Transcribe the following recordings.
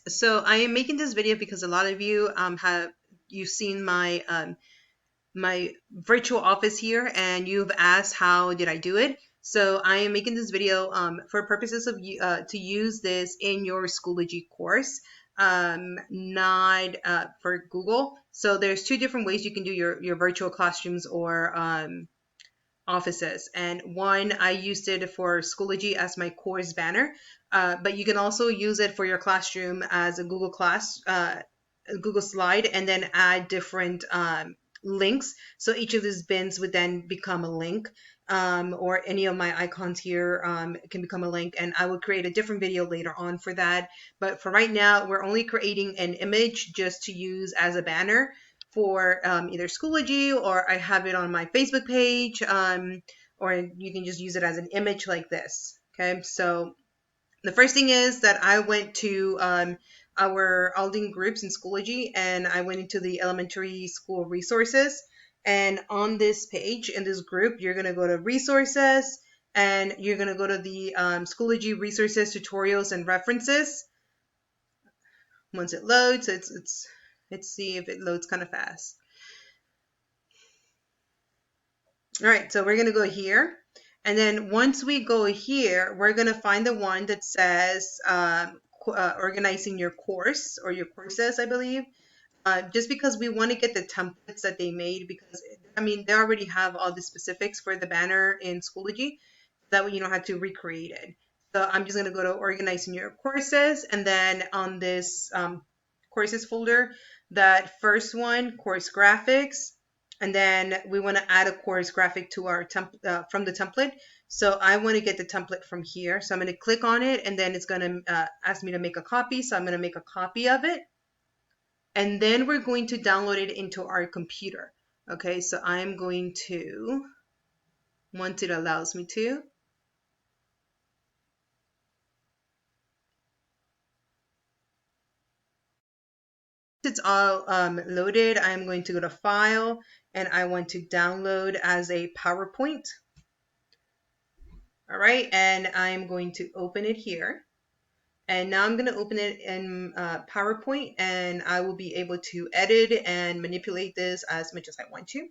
So I am making this video because a lot of you you've seen my my virtual office here, and you've asked how did I do it. So I am making this video for purposes of to use this in your Schoology course, not for Google. So there's two different ways you can do your virtual classrooms or offices. And one, I used it for Schoology as my course banner, but you can also use it for your classroom as a Google a Google slide, and then add different links. So each of these bins would then become a link, or any of my icons here can become a link, and I will create a different video later on for that. But for right now, we're only creating an image just to use as a banner for either Schoology, or I have it on my Facebook page, or you can just use it as an image like this. Okay, so the first thing is that I went to our Aldine groups in Schoology, and I went into the elementary school resources. And on this page, in this group, you're going to go to resources, and you're going to go to the Schoology resources, tutorials, and references. Once it loads, let's see if it loads kind of fast. All right, so we're going to go here. And then once we go here, we're going to find the one that says organizing your course or your courses, I believe. Just because we want to get the templates that they made, because I mean, they already have all the specifics for the banner in Schoology. That way you don't have to recreate it. So I'm just going to go to organizing your courses, and then on this courses folder, that first one, course graphics, and then we want to add a course graphic to our from the template. So I want to get the template from here. So I'm going to click on it, and then it's going to ask me to make a copy. So I'm going to make a copy of it, and then we're going to download it into our computer. Okay, so I'm going to, once it allows me to, it's all loaded, I'm going to go to File, and I want to download as a PowerPoint. All right, and I'm going to open it here. And now I'm going to open it in PowerPoint, and I will be able to edit and manipulate this as much as I want to.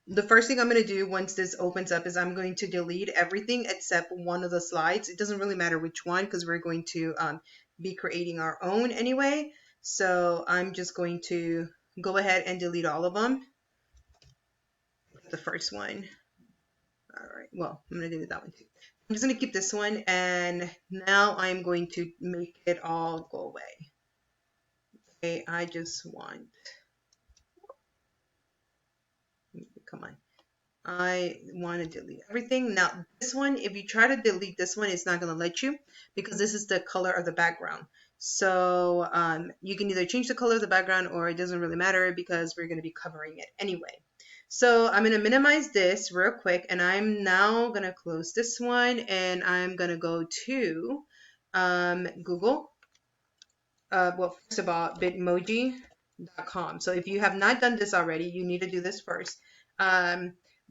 The first thing I'm going to do once this opens up is I'm going to delete everything except one of the slides. It doesn't really matter which one, because we're going to be creating our own anyway. So I'm just going to go ahead and delete all of them. The first one. All right, well, I'm going to delete that one too. I'm just going to keep this one, and now I'm going to make it all go away. Okay, I just want, come on. I want to delete everything. Now this one, if you try to delete this one, it's not going to let you, because this is the color of the background. So you can either change the color of the background, or it doesn't really matter, because we're going to be covering it anyway. So I'm going to minimize this real quick, and I'm now going to close this one, and I'm going to go to Google. Well, first of all, bitmoji.com. So if you have not done this already, you need to do this first.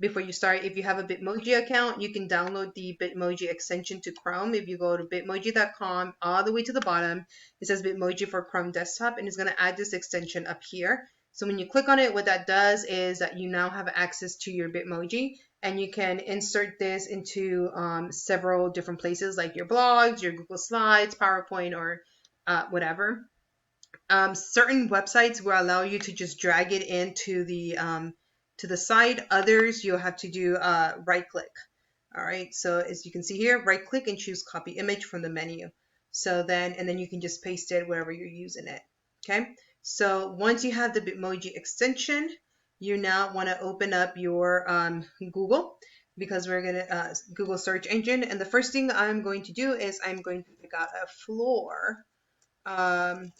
Before you start, if you have a Bitmoji account, you can download the Bitmoji extension to Chrome. If you go to bitmoji.com, all the way to the bottom, it says Bitmoji for Chrome Desktop, and it's going to add this extension up here. So when you click on it, what that does is that you now have access to your Bitmoji, and you can insert this into several different places, like your blogs, your Google Slides, PowerPoint, or whatever. Certain websites will allow you to just drag it into the side. Others, you'll have to do right click. All right, so as you can see here, right click and choose copy image from the menu. So then, and then you can just paste it wherever you're using it. Okay, so once you have the Bitmoji extension, you now want to open up your Google, because we're gonna Google search engine. And the first thing I'm going to do is I'm going to pick out a floor, and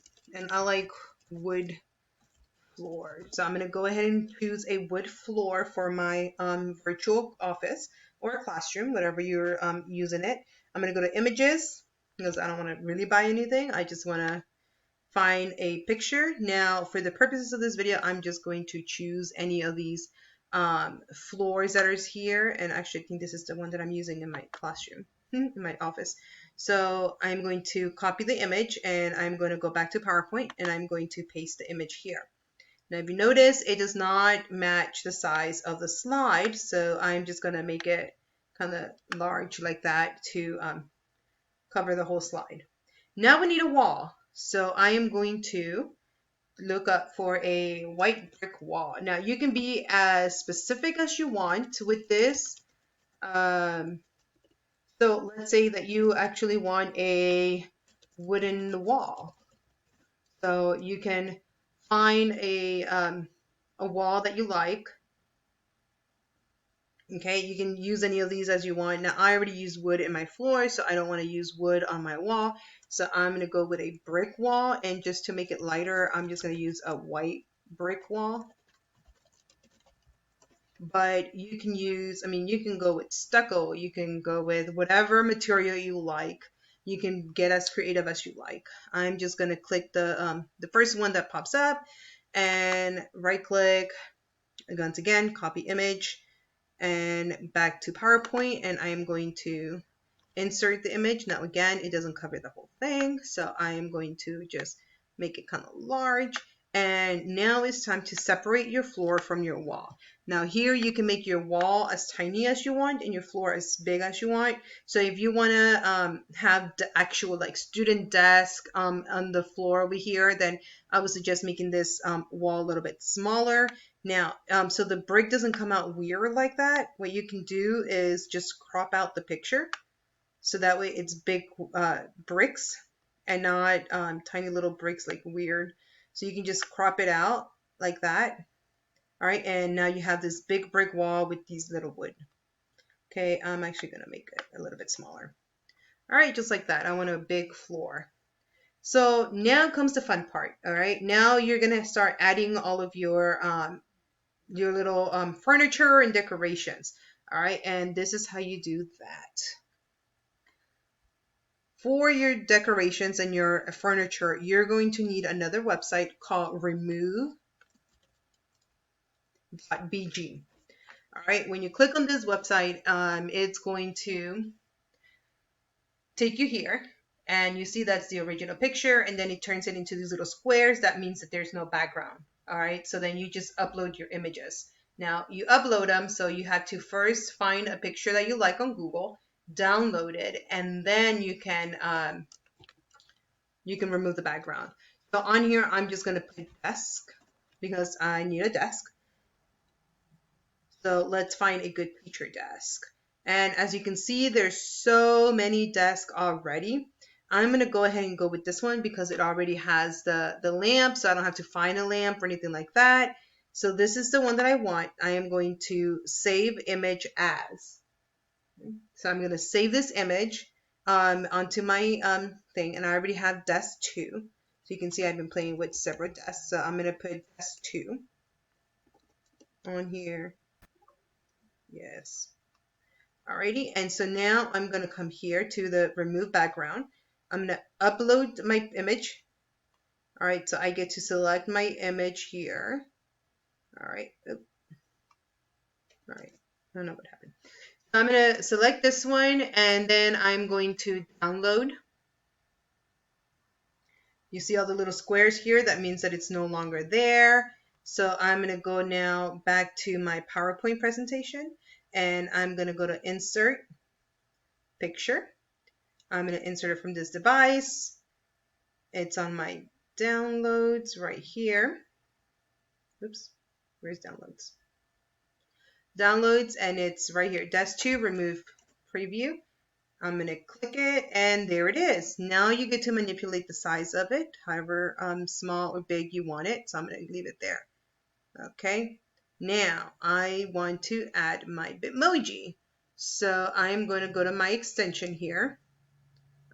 I like wood floor. So I'm going to go ahead and choose a wood floor for my virtual office or classroom, whatever you're using it. I'm going to go to images, because I don't want to really buy anything. I just want to find a picture. Now, for the purposes of this video, I'm just going to choose any of these floors that are here. And actually, I think this is the one that I'm using in my classroom, in my office. So I'm going to copy the image and I'm going to go back to PowerPoint and I'm going to paste the image here. Now if you notice, it does not match the size of the slide, so I'm just going to make it kind of large like that to cover the whole slide. Now we need a wall, so I am going to look up for a white brick wall. Now you can be as specific as you want with this. So let's say that you actually want a wooden wall. So you can find a wall that you like. Okay, you can use any of these as you want. Now I already use wood in my floor, so I don't want to use wood on my wall. So I'm going to go with a brick wall, and just to make it lighter, I'm just going to use a white brick wall. But you can use, I mean, you can go with stucco, you can go with whatever material you like. You can get as creative as you like. I'm just going to click the first one that pops up and right click, once again, copy image and back to PowerPoint, and I am going to insert the image. Now again, it doesn't cover the whole thing, so I am going to just make it kind of large. And now it's time to separate your floor from your wall. Now here you can make your wall as tiny as you want and your floor as big as you want. So if you want to have the actual like student desk on the floor over here, then I would suggest making this wall a little bit smaller. Now, so the brick doesn't come out weird like that, what you can do is just crop out the picture. So that way it's big bricks and not tiny little bricks like weird. So you can just crop it out like that. All right, and now you have this big brick wall with these little wood. Okay, I'm actually going to make it a little bit smaller. All right, just like that. I want a big floor. So now comes the fun part. All right, now you're going to start adding all of your little furniture and decorations. All right, and this is how you do that. For your decorations and your furniture, you're going to need another website called remove.bg. All right, when you click on this website, it's going to take you here, and you see that's the original picture, and then it turns it into these little squares. That means that there's no background. All right, so then you just upload your images. Now you upload them, so you have to first find a picture that you like on Google, download it, and then you can remove the background. So on here, I'm just going to put desk because I need a desk. So let's find a good picture desk. And as you can see, there's so many desks already. I'm going to go ahead and go with this one because it already has the lamp, so I don't have to find a lamp or anything like that. So this is the one that I want. I am going to save image as. So I'm going to save this image onto my thing, and I already have desk 2. So you can see I've been playing with several desks. So I'm going to put desk 2 on here. Yes. Alrighty, and so now I'm going to come here to the remove background. I'm going to upload my image. Alright, so I get to select my image here. Alright, alright, I don't know what happened. So I'm going to select this one, and then I'm going to download. You see all the little squares here? That means that it's no longer there. So I'm going to go now back to my PowerPoint presentation, and I'm going to go to Insert, Picture. I'm going to insert it from this device. It's on my downloads right here. Oops, where's downloads? Downloads, and it's right here, Desk 2, Remove Preview. I'm going to click it, and there it is. Now you get to manipulate the size of it, however small or big you want it. So I'm going to leave it there. Okay. Now I want to add my Bitmoji. So I'm going to go to my extension here.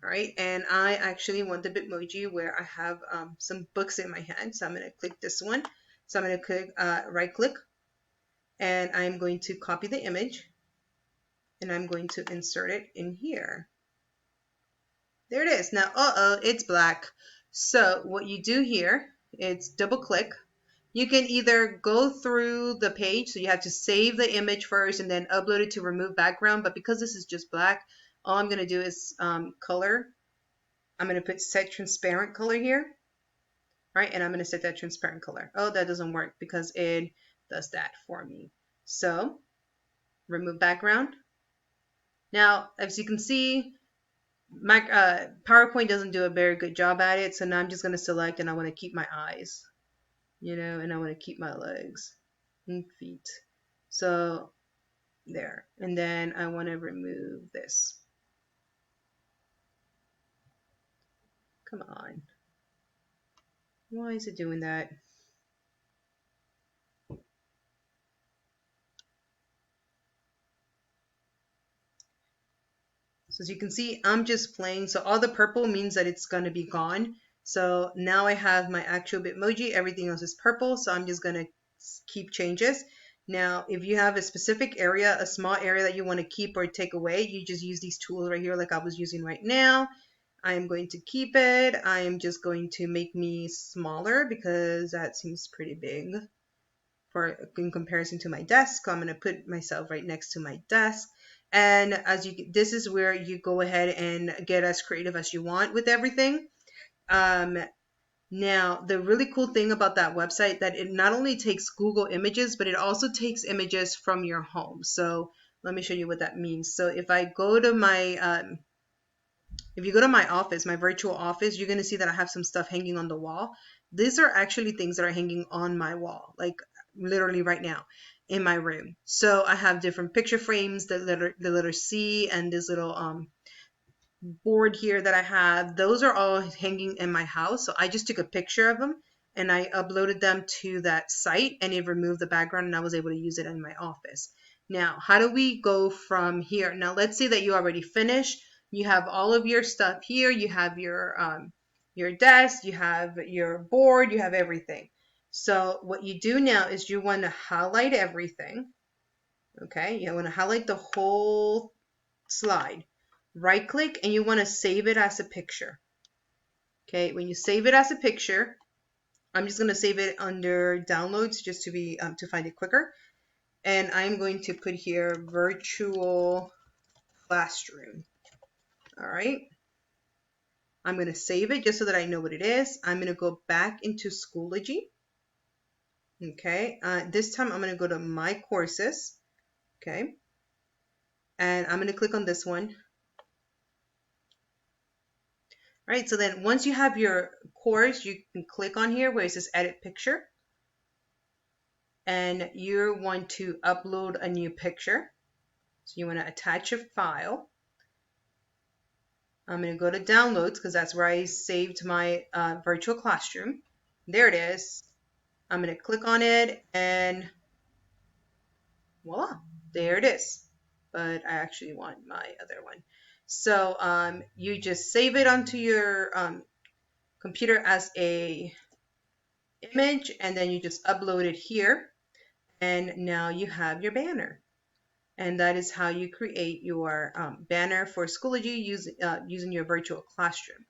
All right, and I actually want the Bitmoji where I have some books in my hand. So I'm going to click this one. So I'm going to click right click, and I'm going to copy the image, and I'm going to insert it in here. There it is. Now, it's black. So what you do here is double click. You can either go through the page, so you have to save the image first and then upload it to remove background. But because this is just black, all I'm going to do is color. I'm going to put set transparent color here, right? And I'm going to set that transparent color. Oh, that doesn't work because it does that for me. So remove background. Now, as you can see, my PowerPoint doesn't do a very good job at it. So now I'm just going to select, and I want to keep my eyes, you know, and I want to keep my legs and feet. So there. And then I want to remove this. Come on. Why is it doing that? So as you can see, I'm just playing. So all the purple means that it's going to be gone. So now I have my actual Bitmoji. Everything else is purple. So I'm just going to keep changes. Now, if you have a specific area, a small area that you want to keep or take away, you just use these tools right here like I was using right now. I am going to keep it. I am just going to make me smaller because that seems pretty big for in comparison to my desk. So I'm going to put myself right next to my desk. And as you, this is where you go ahead and get as creative as you want with everything. Now, the really cool thing about that website that it not only takes Google Images, but it also takes images from your home. So let me show you what that means. So if I go to my, if you go to my office, my virtual office, you're going to see that I have some stuff hanging on the wall. These are actually things that are hanging on my wall, like literally right now in my room. So I have different picture frames, the letter C, and this little board here that I have. Those are all hanging in my house. So I just took a picture of them and I uploaded them to that site, and it removed the background, and I was able to use it in my office. Now, how do we go from here? Now, let's say that you already finished. You have all of your stuff here. You have your desk, you have your board, you have everything. So what you do now is you want to highlight everything. Okay, you want to highlight the whole slide. Right click, and you want to save it as a picture. Okay, when you save it as a picture, I'm just going to save it under downloads just to be to find it quicker. And I'm going to put here virtual classroom. All right. I'm going to save it just so that I know what it is. I'm going to go back into Schoology. Okay. This time I'm going to go to my courses. Okay. And I'm going to click on this one. All right. So then once you have your course, you can click on here where it says edit picture. And you want to upload a new picture. So you want to attach a file. I'm going to go to downloads because that's where I saved my virtual classroom. There it is. I'm going to click on it and voila, there it is. But I actually want my other one. So you just save it onto your computer as a image, and then you just upload it here. And now you have your banner. And that is how you create your banner for Schoology using your virtual classroom.